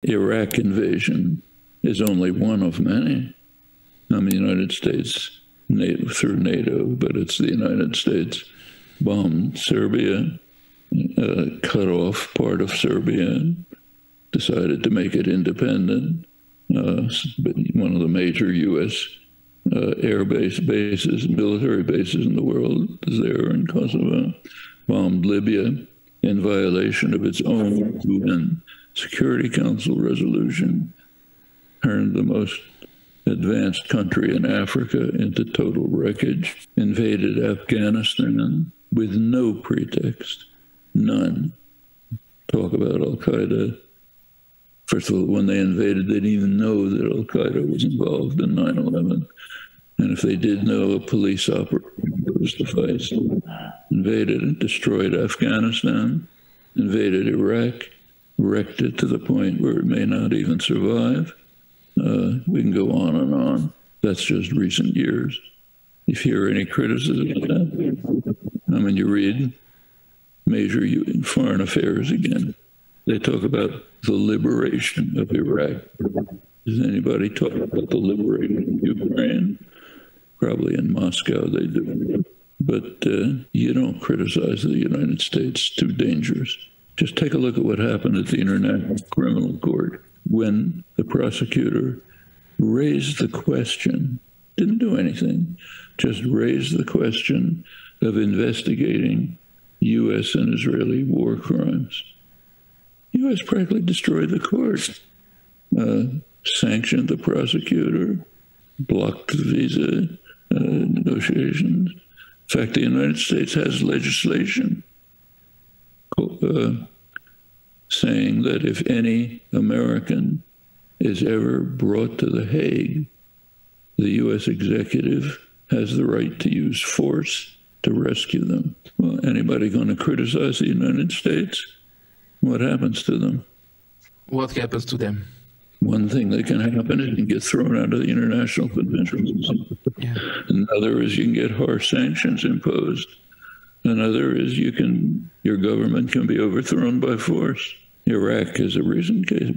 Iraq invasion is only one of many. I mean, the United States, through NATO, but it's the United States, bombed Serbia, cut off part of Serbia, decided to make it independent. One of the major U.S. Air base bases, military bases in the world is there in Kosovo. Bombed Libya in violation of its own UN Security Council resolution. Turned the most advanced country in Africa into total wreckage. Invaded Afghanistan with no pretext, none. Talk about Al-Qaeda. First of all, when they invaded, they didn't even know that Al-Qaeda was involved in 9/11. And if they did know, a police operation would suffice. Invaded and destroyed Afghanistan, invaded Iraq, wrecked it to the point where it may not even survive. We can go on and on. That's just recent years. If you hear any criticism of that, I mean, you read major foreign affairs again. They talk about the liberation of Iraq. Does anybody talk about the liberation of Ukraine? Probably in Moscow they do. But you don't criticize the United States. Too dangerous. Just take a look at what happened at the International Criminal Court when the prosecutor raised the question, didn't do anything, just raised the question of investigating U.S. and Israeli war crimes. U.S. practically destroyed the court, sanctioned the prosecutor, blocked the visa negotiations. In fact, the United States has legislation saying that if any American is ever brought to The Hague, the U.S. executive has the right to use force to rescue them. Well, anybody going to criticize the United States? What happens to them? What happens to them? One thing that can happen is you can get thrown out of the international conventions. Yeah. Another is you can get harsh sanctions imposed. Another is your government can be overthrown by force. Iraq is a recent case.